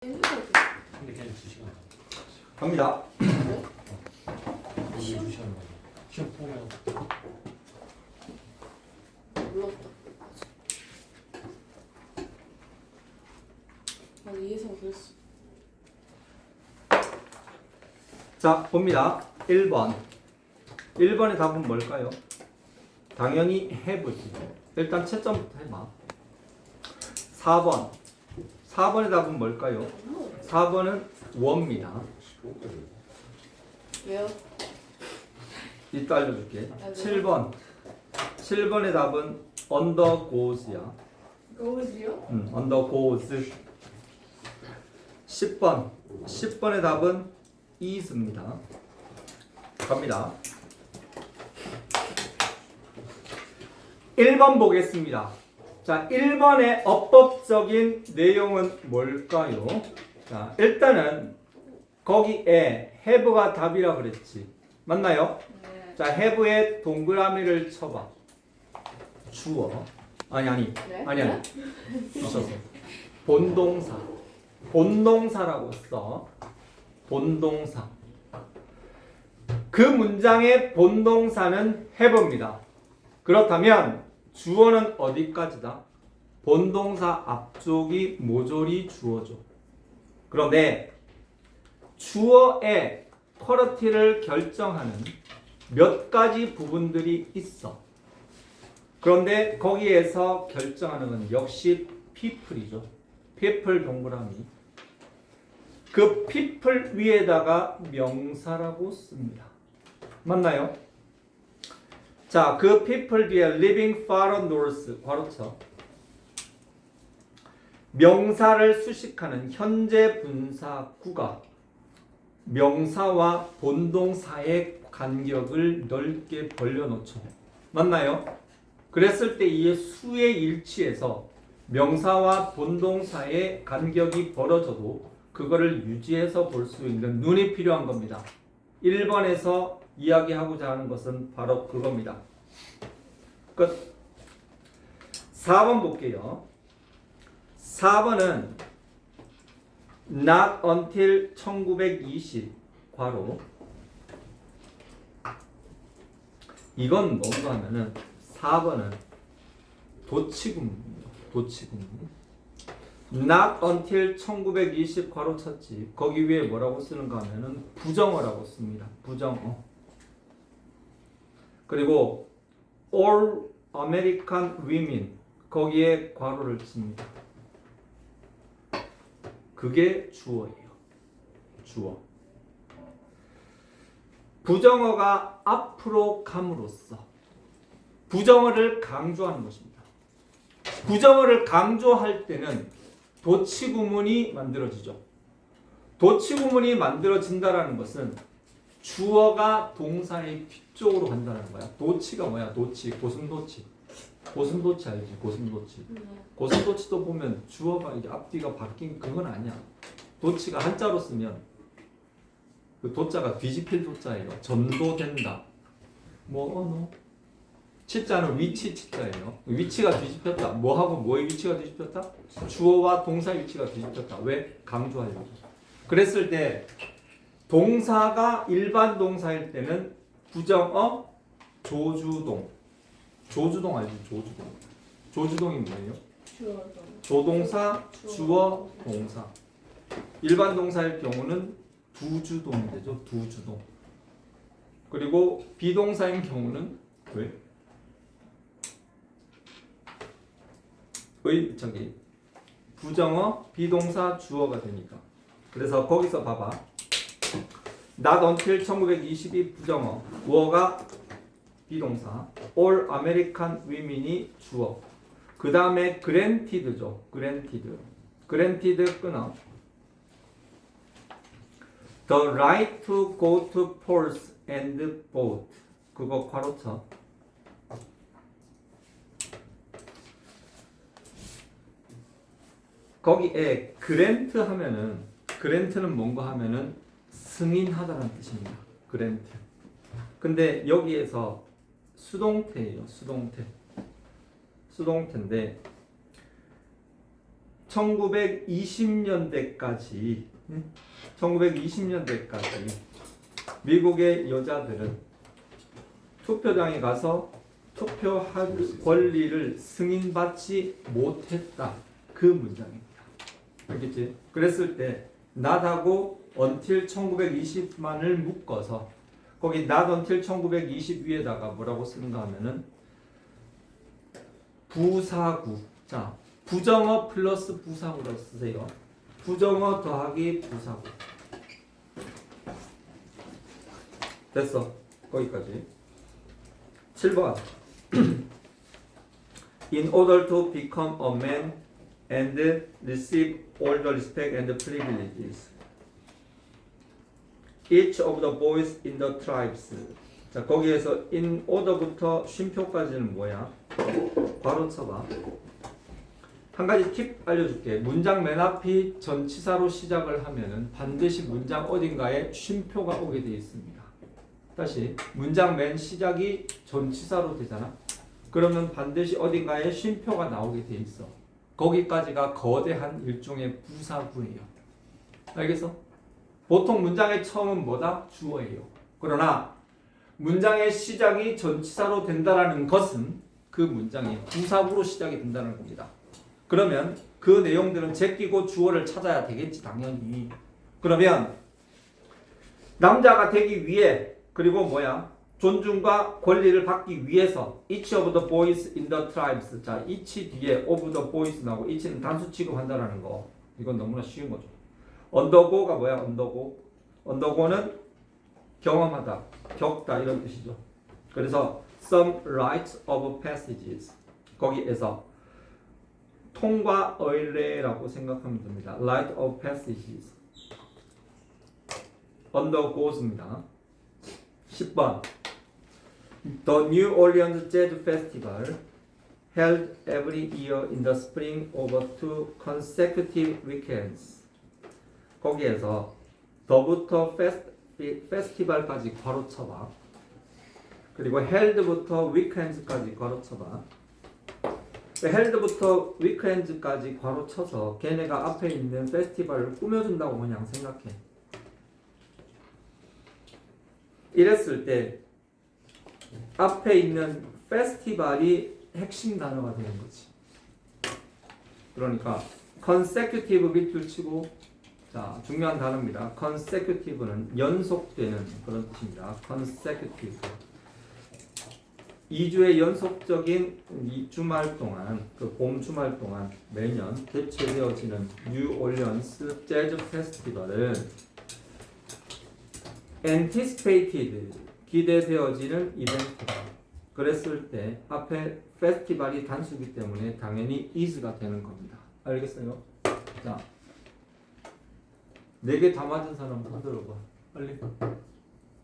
근데 걔는 2시간 갑니다. 시험 2시간 가요. 시험 보면 몰랐다. 나 이해서 그랬어. 자, 봅니다. 1번. 1번의 답은 뭘까요? 당연히 have지. 일단 채점부터 해봐. 4번. 4번의 답은 뭘까요? 4번은 were입니다. 왜요? 이따 알려줄게. 7번. 7번의 답은 undergoes야. 거우지요? undergoes. 10번. 10번의 답은 is입니다. 갑니다. 1번 보겠습니다. 자, 1번의 어법적인 내용은 뭘까요? 자, 일단은 거기에 have가 답이라 그랬지. 맞나요? 네. 자, have에 동그라미를 쳐봐. 주어. 아니. 네? 아니. 있었어. 본동사. 본동사라고 써. 본동사. 그 문장의 본동사는 have입니다. 그렇다면 주어는 어디까지다? 본동사 앞쪽이 모조리 주어죠. 그런데 주어의 퀄리티를 결정하는 몇 가지 부분들이 있어. 그런데 거기에서 결정하는 건 역시 people이죠. people 동그라미. 그 people 위에다가 명사라고 씁니다. 맞나요? 자, 그 people 뒤에 living far north 괄호쳐 명사를 수식하는 현재 분사구가 명사와 본동사의 간격을 넓게 벌려놓죠. 맞나요? 그랬을 때 이 수의 일치에서 명사와 본동사의 간격이 벌어져도 그거를 유지해서 볼 수 있는 눈이 필요한 겁니다. 1번에서 이야기하고자 하는 것은 바로 그겁니다. 끝. 4번 볼게요. 4번은 not until 1920 괄호 이건 뭔가 하면은 4번은 도치구문이에요. 도치구문. not until 1920 괄호 쳤지. 거기 위에 뭐라고 쓰는가 하면은 부정어라고 씁니다. 부정어. 그리고 all American women 거기에 괄호를 칩니다. 그게 주어예요. 주어. 부정어가 앞으로 감으로써 부정어를 강조하는 것입니다. 부정어를 강조할 때는 도치구문이 만들어지죠. 도치구문이 만들어진다라는 것은 주어가 동사의 뒤쪽으로 간다는 거야. 도치가 뭐야? 도치, 고슴도치. 고슴도치 알지? 고슴도치. 고슴도치도 보면 주어가 이게 앞뒤가 바뀐 그건 아니야. 도치가 한자로 쓰면 그 도자가 뒤집힐 도자예요. 전도된다. 뭐 치자는 위치 치자예요. 위치가 뒤집혔다. 뭐하고 뭐의 위치가 뒤집혔다? 주어와 동사의 위치가 뒤집혔다. 왜? 강조하려고. 그랬을 때 동사가 일반 동사일 때는 부정어 조주동. 조주동 알지? 조주동. 조주동이 뭐예요? 조동사, 주어, 동사. 일반 동사일 경우는 두주동이 되죠. 두주동. 그리고 비동사인 경우는 왜? 부정어, 비동사, 주어가 되니까. 그래서 거기서 봐봐. not until 1922 부정어, were가 비동사, all American women이 주어. 그 다음에 granted죠. granted 끊어. the right to go to polls and vote. 그거 괄호쳐. 거기에 grant 하면은 grant는 뭔가 하면은 승인하다라는 뜻입니다. grant. 근데 여기에서 수동태예요. 수동태인데 1920년대까지 미국의 여자들은 투표장에 가서 투표할 권리를 승인받지 못했다. 그 문장입니다. 알겠지? 그랬을 때 not하고 until 1920만을 묶어서 거기 not until 1920 위에다가 뭐라고 쓰는가 하면은 부사구. 자, 부정어 플러스 부사구로 쓰세요. 부정어 더하기 부사구. 됐어. 거기까지. 7번. In order to become a man and receive all the respect and privileges, each of the boys in the tribes. 자, 거기에서 in order부터 쉼표까지는 뭐야? 바로 쳐봐. 한 가지 팁 알려줄게. 문장 맨 앞이 전치사로 시작을 하면은 반드시 문장 어딘가에 쉼표가 오게 되어 있습니다. 다시 문장 맨 시작이 전치사로 되잖아. 그러면 반드시 어딘가에 쉼표가 나오게 되어 있어. 거기까지가 거대한 일종의 부사구예요. 알겠어? 보통 문장의 처음은 뭐다? 주어예요. 그러나 문장의 시작이 전치사로 된다라는 것은 그 문장이 부사구로 시작이 된다는 겁니다. 그러면 그 내용들은 제끼고 주어를 찾아야 되겠지, 당연히. 그러면 남자가 되기 위해, 그리고 뭐야? 존중과 권리를 받기 위해서 each of the boys in the tribes. 자, each 뒤에 of the boys 나오고 each는 단수 취급한다라는 거. 이건 너무나 쉬운 거죠. undergo가 뭐야? undergo는 경험하다, 겪다 이런 뜻이죠. 그래서 some rites of passages. 거기에서 통과 의례라고 생각하면 됩니다. rite of passages. undergoes입니다. 10번. The New Orleans Jazz Festival held every year in the spring over 2 consecutive weekends. 거기에서 더부터 페스티벌까지 괄호 쳐봐. 그리고 held부터 weekends까지 괄호 쳐봐. held부터 weekends까지 괄호 쳐서 걔네가 앞에 있는 페스티벌을 꾸며준다고 그냥 생각해. 이랬을 때 앞에 있는 페스티벌이 핵심 단어가 되는 거지. 그러니까 consecutive 밑줄 치고, 자, 중요한 단어입니다. consecutive는 연속되는 그런 뜻입니다. consecutive. 2주의 연속적인 이 주말 동안, 그 봄 주말 동안 매년 개최되어지는 뉴 올리언스 재즈 페스티벌은 anticipated, 기대되어지는 이벤트다. 그랬을 때 앞에 페스티벌이 단수기 때문에 당연히 is가 되는 겁니다. 알겠어요? 자, 4개 다 맞은 사람 흔들어봐. 빨리.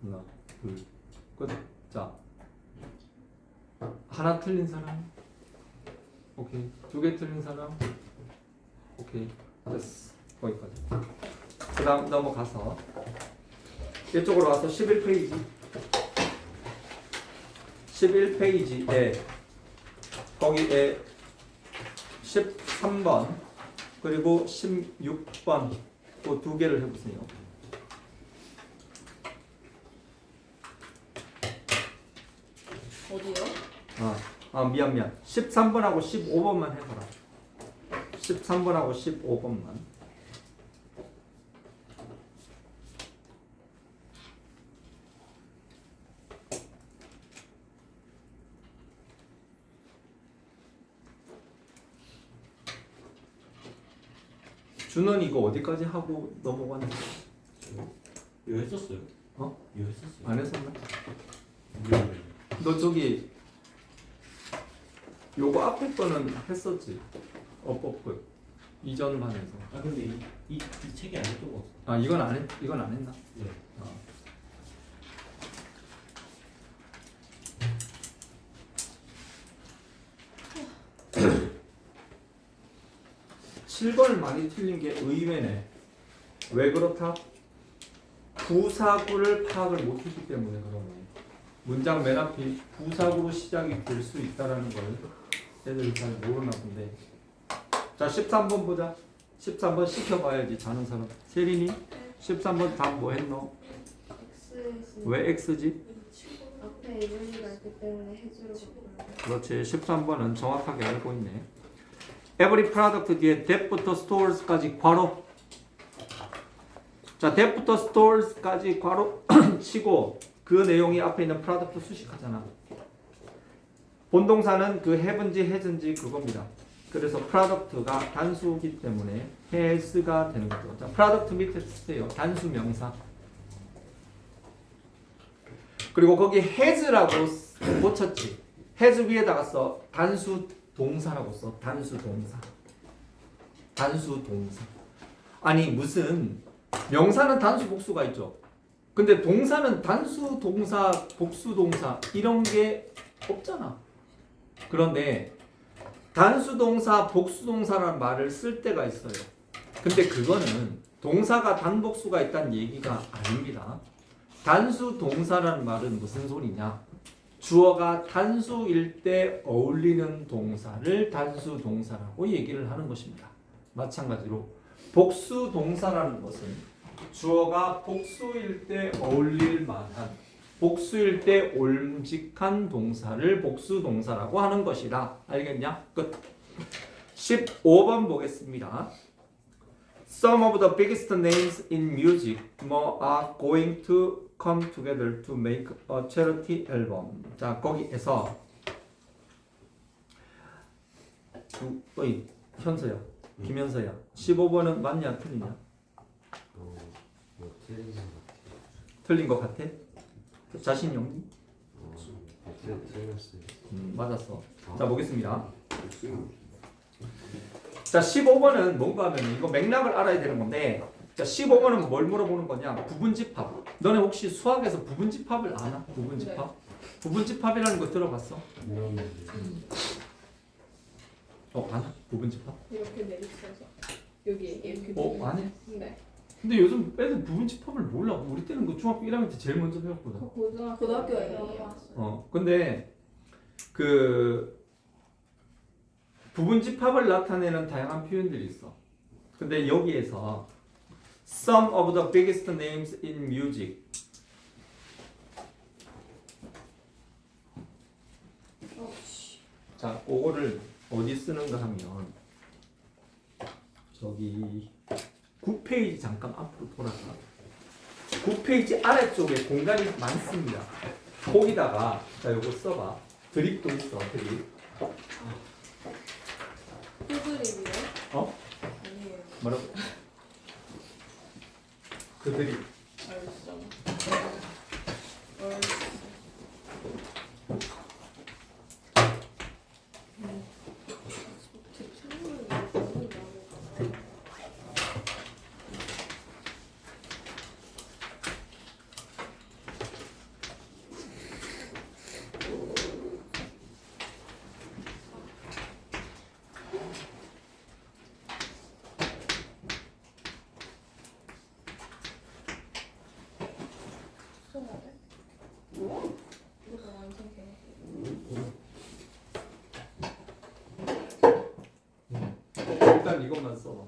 하나, 둘, 끝. 자, 하나 틀린 사람? 오케이. 2개 틀린 사람? 오케이. 됐어. 거기까지. 그 다음 넘어가서 이쪽으로 와서 11페이지. 11페이지에 거기에 13번 그리고 16번 그 2개를 해보세요. 어디요? 미안. 13번하고 15번만 해봐라. 13번하고 15번만. 준은 이거 어디까지 하고 넘어갔는데? 이거 했었어요? 어? 이거 했었어요? 안 했었나? 네. 너 저기 요거 앞에 거는 했었지? 어법그 이전 반에서. 아 근데 이 책이 안 했던 거 같아. 이건 안 했, 이건 안 했나? 네. 7번을 많이 틀린 게 의외네. 왜 그렇다? 부사구를 파악을 못했기 때문에 그러네. 문장 맨 앞이 부사구로 시작이 될 수 있다라는 걸 애들이 잘 모르나 본데. 자 13번 보자. 13번 시켜봐야지 자는 사람. 세린이 13번 답 뭐 했노? X에서 왜 X지? 앞에 이름이가 있기 때문에 해주로 바꾸는 그렇지. 13번은 정확하게 알고 있네. Every product 뒤에 that부터 stores까지 괄호. 자, that부터 stores까지 괄호 치고 그 내용이 앞에 있는 product 수식하잖아. 본동사는 그 have인지 has인지 그겁니다. 그래서 product가 단수기 때문에 has가 되는 거죠. 자, product 밑에 쓰세요. 단수 명사. 그리고 거기 has라고 고쳤지. has 위에다가 써. 단수 동사라고 써. 단수 동사. 단수 동사. 아니 무슨 명사는 단수 복수가 있죠. 근데 동사는 단수 동사, 복수 동사 이런 게 없잖아. 그런데 단수 동사, 복수 동사라는 말을 쓸 때가 있어요. 근데 그거는 동사가 단복수가 있다는 얘기가 아닙니다. 단수 동사라는 말은 무슨 소리냐? 주어가 단수일 때 어울리는 동사를 단수 동사라고 얘기를 하는 것입니다. 마찬가지로 복수 동사라는 것은 주어가 복수일 때 어울릴 만한 복수일 때 옳직한 동사를 복수 동사라고 하는 것이다. 알겠냐? 끝. 15번 보겠습니다. Some of the biggest names in music are going to come together to make a charity album. 자, 거기에서 어이 현서야, 김현서야. 15번은 맞냐 틀리냐? 틀린 것 틀린 것 같아? 자신 연기? 틀렸어요. 맞았어. 자, 보겠습니다. 자, 15번은 뭔가 하면 이거 맥락을 알아야 되는 건데, 자, 15번은 뭘 물어보는 거냐? 부분집합. 너네 혹시 수학에서 부분집합을 아나? 부분집합? 부분집합이라는 거 들어봤어? 아나? 부분집합? 이렇게 내리쳐서 여기 이렇게 안 해? 네. 근데 요즘 애들 부분집합을 몰라. 우리 때는 그 중학교 1학년 때 제일 먼저 배웠거든. 고등학교에요. 근데 그 부분집합을 나타내는 다양한 표현들이 있어. 근데 여기에서 Some of the biggest names in music. 자, 그거를 어디 쓰는가 하면 저기 9페이지 잠깐 앞으로 돌아가. 9페이지 아래쪽에 공간이 많습니다. 거기다가 자 요거 써봐. 드립도 있어. 드립. 후드립이요? 어? 아니에요. 뭐라고? 그 드립. 알았어. 일단 이것만 써봐.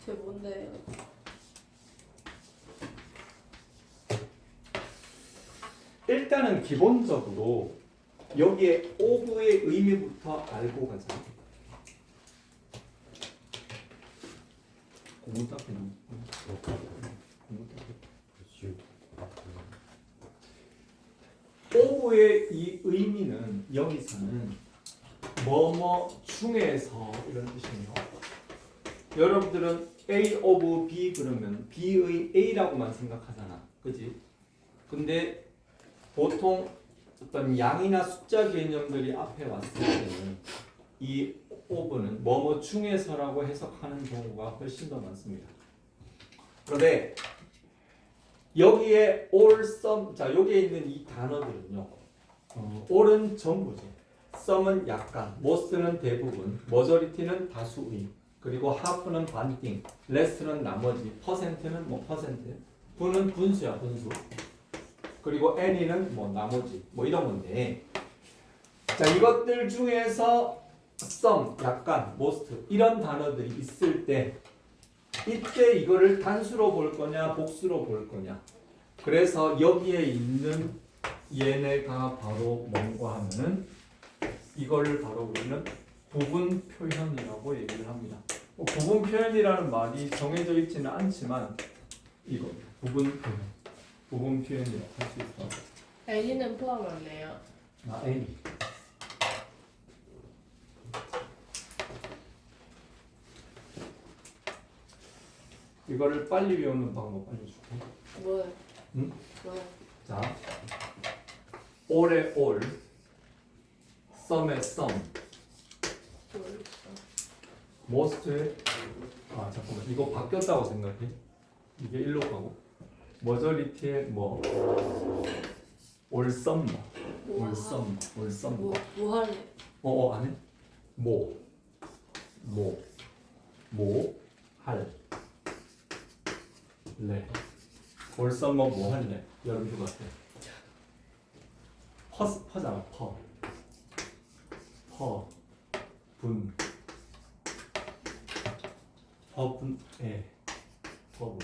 제 뭔데? 일단은 기본적으로 여기에 of의 의미부터 알고 가자. 공부 딱 해놓은 of의 이 의미는 여기서는 뭐뭐 중에서 이런 뜻이에요. 여러분들은 A of B 그러면 B의 A라고만 생각하잖아. 그지? 근데 보통 어떤 양이나 숫자 개념들이 앞에 왔을 때는 이 of는 뭐뭐 중에서라고 해석하는 경우가 훨씬 더 많습니다. 그런데 여기에 all, some, 자 여기에 있는 이 단어들은요. all은 전부지. some은 약간, most는 대부분, majority는 다수의, 그리고 half는 반띵, less는 나머지, percent는 뭐 퍼센트, 분은 분수야 분수. 그리고 any는 뭐 나머지, 뭐 이런 건데. 자 이것들 중에서 some, 약간, most 이런 단어들이 있을 때 이때 이거를 단수로 볼 거냐 복수로 볼 거냐. 그래서 여기에 있는 얘네가 바로 뭔가 하면은 이거를 바로 우리는 부분 표현이라고 얘기를 합니다. 부분 표현이라는 말이 정해져 있지는 않지만 이거 부분 표현, 부분 표현이라고 할 수 있어. A는 포함 안 돼요. 아, A. 이거를 빨리 외우는 방법 알려줄게. 뭘? 응? 뭘? 자, all의 all, some의 some, 뭘? most의 아 잠깐만 이거 바뀌었다고 생각해. 이게 일로 가고 majority의 뭐 all some, all some, all some. 뭐 할래? 안 해? 할. 래. all some 뭐 할래? 여러분 휴가 때. 퍼잖아 분 퍼분에 퍼분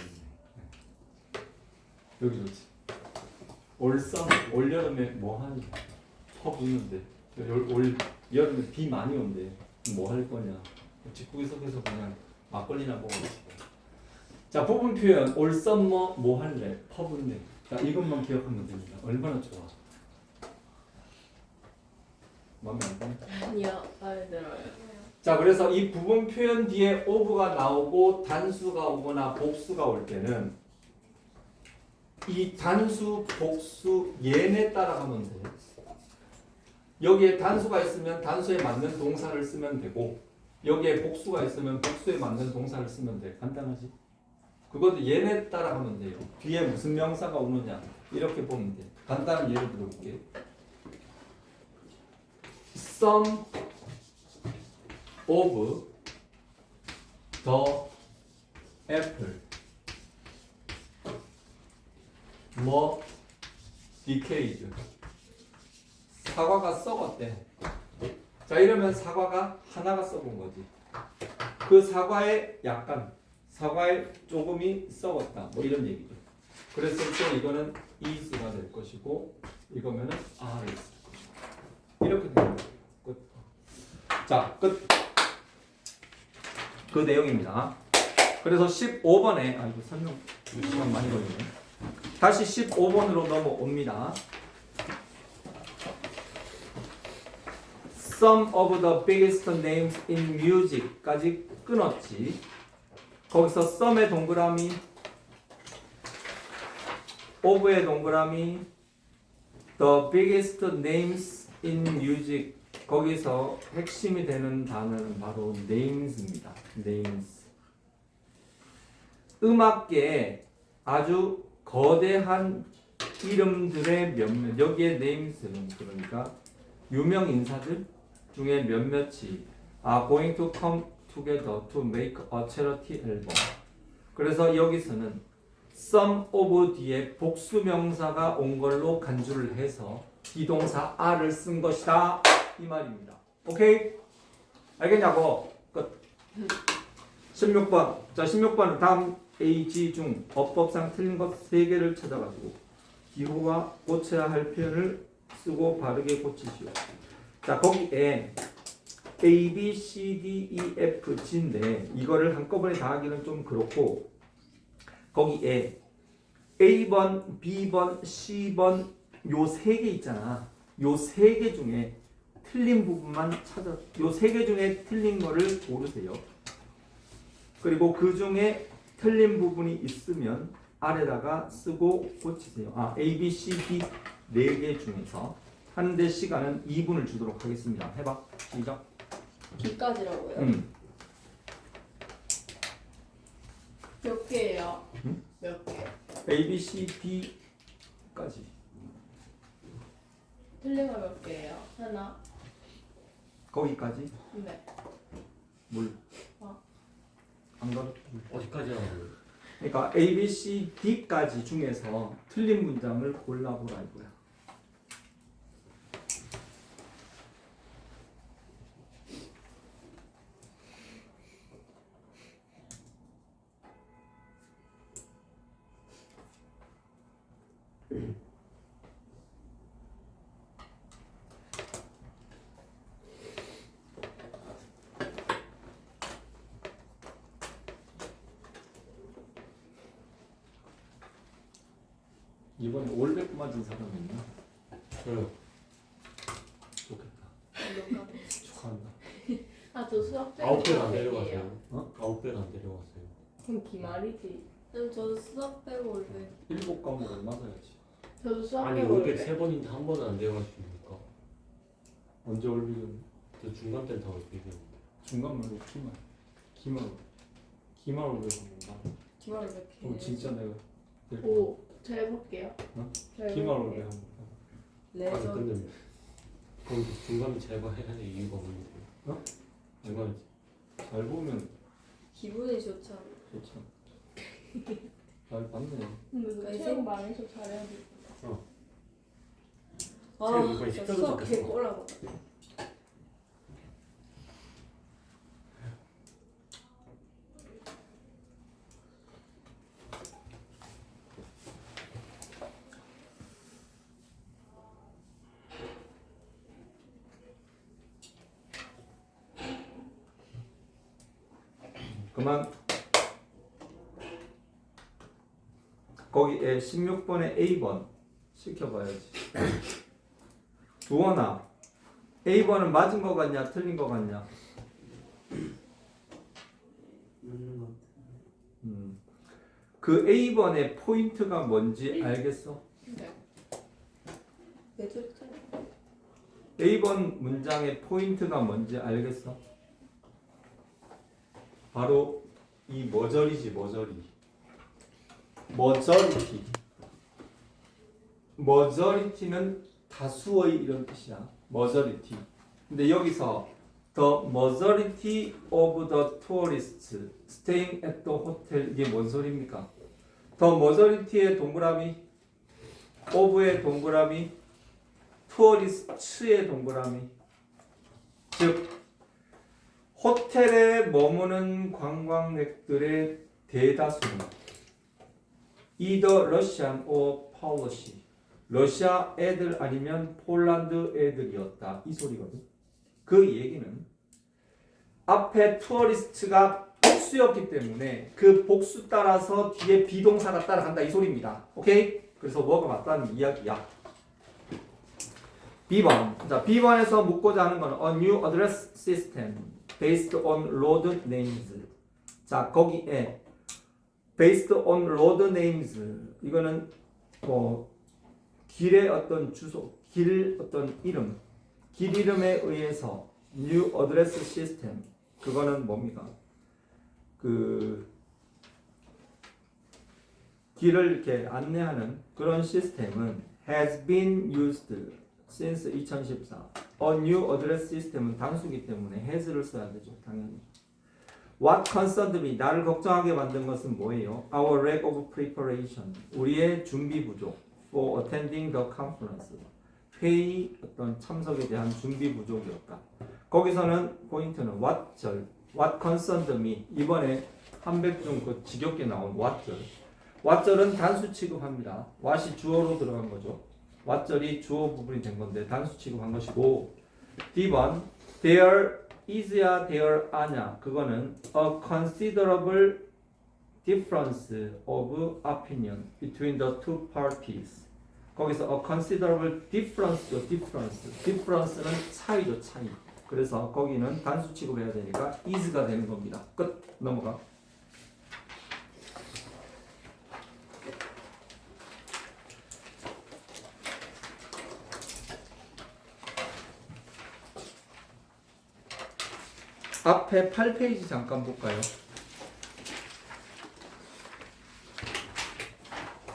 여기 좋지. 올썸 올여름에 뭐 하니? 퍼부는데 올 여름에 비 많이 온대. 뭐 할 거냐? 집구기 속에서 그냥 막걸리나 먹어가지고. 자 부분 표현 올썸머 뭐 할래? 퍼분네. 자 이것만 기억하면 됩니다. 얼마나 좋아. 마음에 안 드네? 아니요, 마음에 들어요. 자 그래서 이 부분 표현 뒤에 of가 나오고 단수가 오거나 복수가 올 때는 이 단수, 복수 얘네 따라가면 돼요. 여기에 단수가 있으면 단수에 맞는 동사를 쓰면 되고 여기에 복수가 있으면 복수에 맞는 동사를 쓰면 돼. 간단하지? 그것도 얘네 따라가면 돼요. 뒤에 무슨 명사가 오느냐 이렇게 보면 돼. 간단한 예를 들어볼게. Some of the apple were decayed. 사과가 썩었대. 자 이러면 사과가 하나가 썩은 거지. 그 사과에 약간, 사과에 조금이 썩었다. 뭐 이런 얘기죠. 그랬을 때 이거는 is가 될 것이고 이거면은 are's 될 것이고 이렇게 되는 거예요. 끝. 자, 끝. 그 내용입니다. 그래서 15번에 이거 설명 시간 많이 걸리네. 다시 15번으로 넘어옵니다. Some of the biggest names in music까지 끊었지. 거기서 some의 동그라미, of의 동그라미, the biggest names in music 거기서 핵심이 되는 단어는 바로 names입니다. names. 음악계에 아주 거대한 이름들의 몇몇, 여기에 names는 그러니까 유명 인사들 중에 몇몇이 are going to come together to make a charity album. 그래서 여기서는 some of 뒤에 복수 명사가 온 걸로 간주를 해서 비동사 are를 쓴 것이다 이 말입니다. 오케이? 알겠냐고? 끝. 16번. 자 16번은 다음 A, G 중 어법상 틀린 것 3개를 찾아가지고 기호와 고쳐야 할 표현을 쓰고 바르게 고치시오. 자 거기에 A, B, C, D, E, F, G인데 이거를 한꺼번에 다 하기는 좀 그렇고 거기에 A번, B번, C번 요 3개 있잖아. 요 3개 중에 틀린 부분만 찾아, 요 3개 중에 틀린 거를 고르세요. 그리고 그 중에 틀린 부분이 있으면 아래다가 쓰고 고치세요. A, B, C, D 4개 중에서 하는데 시간은 2분을 주도록 하겠습니다. 해봐. 시작. B까지라고요? 몇 개예요? 몇 개? A, B, C, D까지. 틀린 거 몇 개예요? 하나? 거기까지. 네. 물. 어. 안 가르쳐. 어디까지 하는 그러니까 A, B, C, D까지 중에서 틀린 문장을 골라보라 이거야. 이번에 올백 맞은 사람 있나? 저요. 좋겠다. 몇 개? 축하한다. 아, 저 수학 때 9배가 안 내려갔어요. 어? 9배가 안 내려갔어요. 그럼 기말이지. 그럼 저도 수학 빼고 올백. 7과목을 맞아야지. 저도 수학 아니 때 500 3번인데 한 번은 안 내려갈 수 있습니까? 언제 올백은? 저 중간 때는 다 500이요. 중간 말고 기말. 기말 올백 한 건가? 기말 올백. 어 진짜 내가 될 거야. 오, 저 해볼게요. 어? 저 기말 올백 해볼게요. 한 번. 아니 레전. 근데 거기 중간에 제거해야 될 이유가 없는데. 어? 중간에 잘 보면 기분이 좋잖아. 좋잖아. 잘 봤네. 근데 저 체육 많이서 잘해야 돼. 이번에 아, 14도 수학 잡혔어. 개꼬라고. 그만. 거기에 16번에 A번 시켜봐야지. 두원아, A번은 맞은 거 같냐 틀린 거 같냐? 맞는 것 같아. 그 A번의 포인트가 뭔지 알겠어? 네. 매줄 틀. A번 문장의 포인트가 뭔지 알겠어? 바로 이 머저리지 머저리. 머저리티. 머저리티는 다수의 이런 뜻이야. 머저리티. 근데 여기서 the majority of the tourists staying at the hotel 이게 뭔 소리입니까? the majority의 동그라미, of의 동그라미, tourists의 동그라미. 즉 호텔에 머무는 관광객들의 대다수는 either Russian or Polish 러시아 애들 아니면 폴란드 애들이었다 이 소리거든. 그 얘기는 앞에 투어리스트가 복수였기 때문에 그 복수 따라서 뒤에 비동사가 따라간다 이 소리입니다. 오케이? 그래서 뭐가 맞다는 이야기야. B번. 자, B번에서 묻고자 하는 거는 a new address system based on road names. 자, 거기에 based on road names 이거는 길의 어떤 주소, 길 어떤 이름, 길 이름에 의해서 new address system 그거는 뭡니까? 그 길을 이렇게 안내하는 그런 시스템은 has been used since 2014. A new address system은 단수기 때문에 has를 써야 되죠, 당연히. What concerned me? 나를 걱정하게 만든 것은 뭐예요? Our lack of preparation. 우리의 준비 부족. For attending the conference. 회의 어떤 참석에 대한 준비 부족이었다. 거기서는 포인트는 what 절. What concerned me. 이번에 한백중 그 지겹게 나온 what 절. what 절은 단수 취급합니다. what이 주어로 들어간 거죠. what 절이 주어 부분이 된 건데 단수 취급한 것이고. D번 there is야 there are냐 그거는 a considerable difference of opinion between the two parties. 거기서 a considerable difference죠. difference는 차이죠. 차이. 그래서 거기는 단수 취급해야 되니까 is가 되는 겁니다. 끝. 넘어가. 앞에 8페이지 잠깐 볼까요?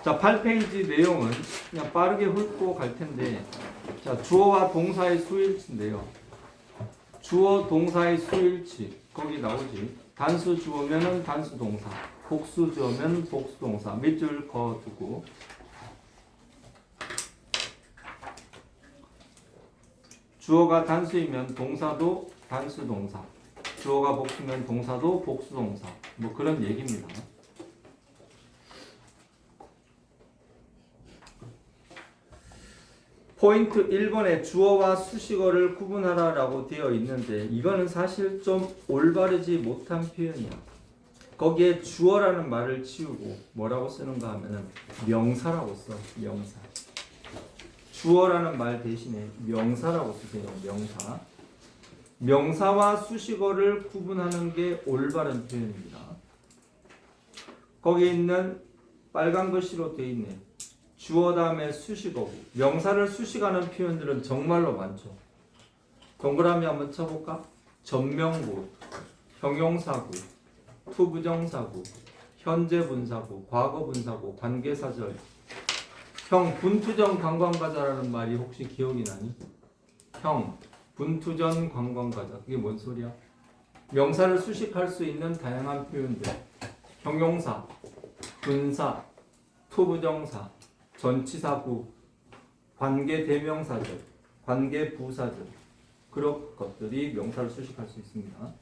자, 8페이지 내용은 그냥 빠르게 훑고 갈 텐데, 자, 주어와 동사의 수일치인데요. 주어 동사의 수일치 거기 나오지. 단수 주어면은 단수 동사, 복수 주어면 복수 동사. 밑줄 그어 두고. 주어가 단수이면 동사도 단수 동사. 주어가 복수면 동사도 복수 동사. 뭐 그런 얘기입니다. 포인트 1번에 주어와 수식어를 구분하라라고 되어 있는데 이거는 사실 좀 올바르지 못한 표현이야. 거기에 주어라는 말을 치우고 뭐라고 쓰는가 하면은 명사라고 써. 명사. 주어라는 말 대신에 명사라고 쓰세요. 명사. 명사와 수식어를 구분하는 게 올바른 표현입니다. 거기에 있는 빨간 글씨로 되어 있네. 주어 다음에 수식어고 명사를 수식하는 표현들은 정말로 많죠. 동그라미 한번 쳐볼까? 전명구, 형용사구, 투부정사구, 현재분사구, 과거분사구, 관계사절. 형 분투전 관광가자라는 말이 혹시 기억이 나니? 형 분투전 관광가자. 그게 뭔 소리야? 명사를 수식할 수 있는 다양한 표현들. 형용사, 분사, 투부정사, 전치사구, 관계대명사절, 관계부사절. 그런 것들이 명사를 수식할 수 있습니다.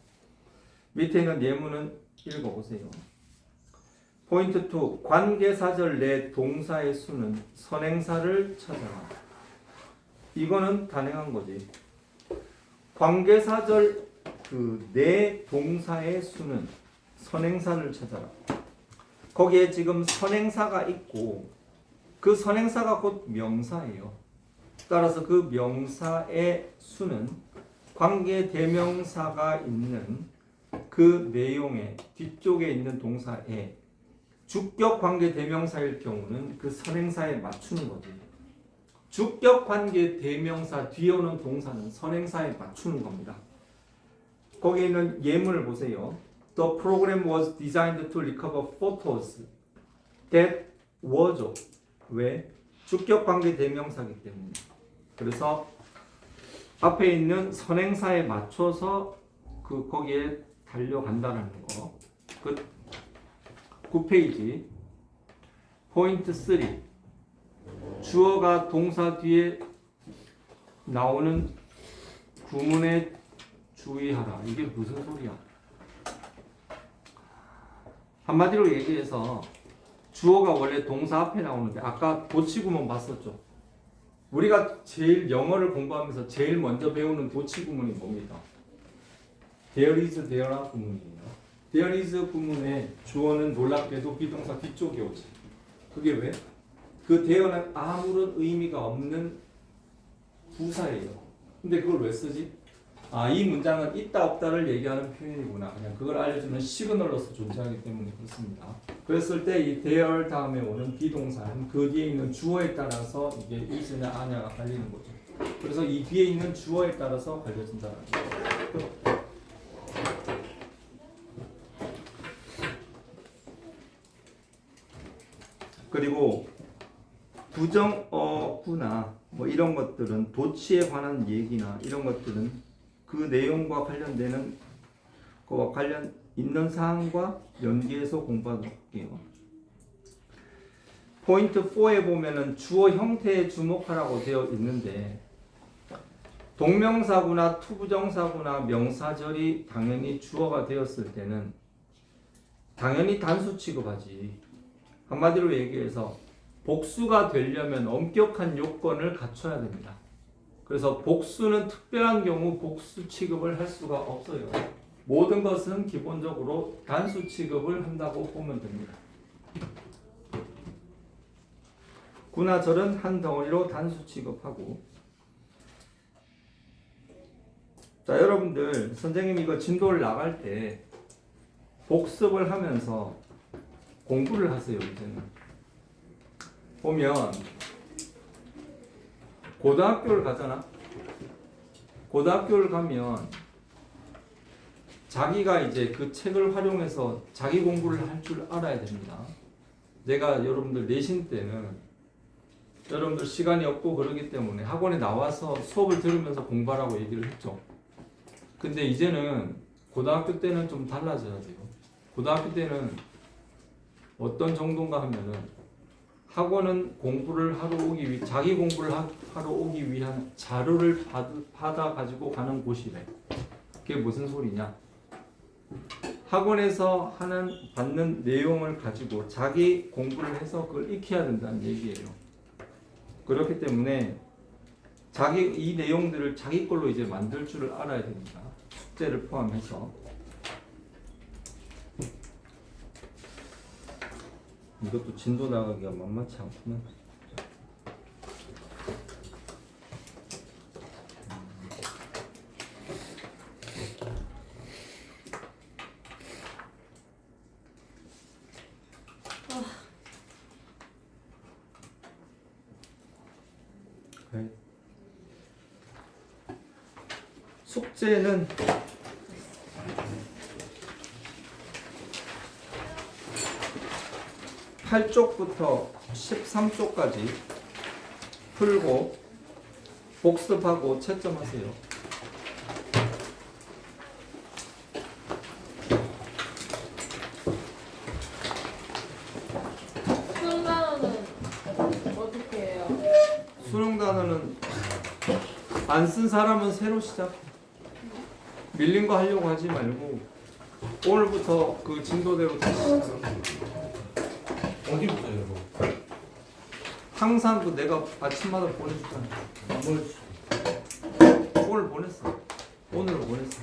밑에 있는 예문은 읽어보세요. 포인트 2. 관계사절 내 동사의 수는 선행사를 찾아라. 이거는 단행한 거지. 관계사절 내 동사의 수는 선행사를 찾아라. 거기에 지금 선행사가 있고 그 선행사가 곧 명사예요. 따라서 그 명사의 수는 관계대명사가 있는 그 내용의 뒤쪽에 있는 동사에 주격 관계대명사일 경우는 그 선행사에 맞추는 거지. 주격 관계대명사 뒤에 오는 동사는 선행사에 맞추는 겁니다. 거기에 있는 예문을 보세요. The program was designed to recover photos that were. 왜? 주격 관계 대명사이기 때문에. 그래서 앞에 있는 선행사에 맞춰서 거기에 달려간다는 거. 끝. 9페이지. 포인트 3. 주어가 동사 뒤에 나오는 구문에 주의하라. 이게 무슨 소리야? 한마디로 얘기해서 주어가 원래 동사 앞에 나오는데 아까 도치구문 봤었죠? 우리가 제일 영어를 공부하면서 제일 먼저 배우는 도치구문이 뭡니까? There is, there are 구문이에요. There is 구문에 주어는 놀랍게도 비동사 뒤쪽에 오지. 그게 왜? 그 there는 아무런 의미가 없는 부사예요. 근데 그걸 왜 쓰지? 이 문장은 있다 없다를 얘기하는 표현이구나. 그냥 그걸 알려주는 시그널로서 존재하기 때문에 그렇습니다. 그랬을 때 이 there 다음에 오는 비동사는 그 뒤에 있는 주어에 따라서 이게 is냐 아냐가 갈리는 거죠. 그래서 이 뒤에 있는 주어에 따라서 갈려진다는 거죠. 그리고 부정어구나 뭐 이런 것들은 도치에 관한 얘기나 이런 것들은 그 내용과 관련되는 그와 관련 있는 사항과 연계해서 공부할게요. 포인트 4에 보면은 주어 형태에 주목하라고 되어 있는데 동명사구나 투부정사구나 명사절이 당연히 주어가 되었을 때는 당연히 단수 취급하지. 한마디로 얘기해서 복수가 되려면 엄격한 요건을 갖춰야 됩니다. 그래서 복수는 특별한 경우 복수 취급을 할 수가 없어요. 모든 것은 기본적으로 단수 취급을 한다고 보면 됩니다. 구나절은 한 덩어리로 단수 취급하고. 자, 여러분들 선생님이 이거 진도를 나갈 때 복습을 하면서 공부를 하세요. 이제는 보면 고등학교를 가잖아. 고등학교를 가면 자기가 이제 그 책을 활용해서 자기 공부를 할 줄 알아야 됩니다. 내가 여러분들 내신 때는 여러분들 시간이 없고 그러기 때문에 학원에 나와서 수업을 들으면서 공부하라고 얘기를 했죠. 근데 이제는 고등학교 때는 좀 달라져야 돼요. 고등학교 때는 어떤 정도인가 하면은 학원은 공부를 하러 오기 위해 자기 공부를 하러 오기 위한 자료를 받아 가지고 가는 곳이래. 그게 무슨 소리냐? 학원에서 받는 내용을 가지고 자기 공부를 해서 그걸 익혀야 된다는 얘기예요. 그렇기 때문에 이 내용들을 자기 걸로 이제 만들 줄을 알아야 됩니다. 숙제를 포함해서. 이것도 진도 나가기가 만만치 않구나. 네. 숙제는 (8쪽부터) (13쪽까지) 풀고 복습하고 채점하세요. 수능 단어는 어떻게 해요? 수능 단어는 안 쓴 사람은 새로 시작해. 밀린 거 하려고 하지 말고 오늘부터 그 진도대로 다시 시작해. 어디부터요, 이거? 항상 그 내가 아침마다 보내주잖아. 안 보여주시. 오늘 보냈어. 오늘 보냈어.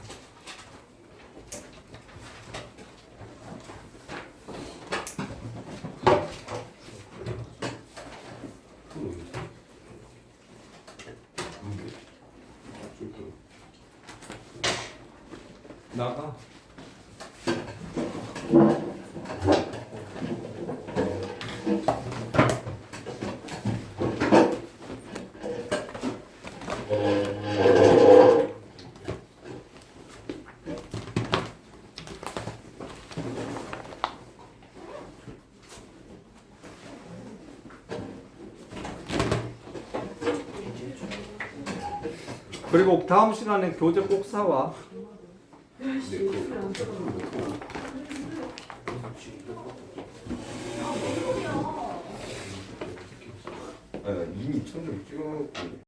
나가. 그리고 다음 시간에 교재 꼭 사와. 이미 천장 찍어놓고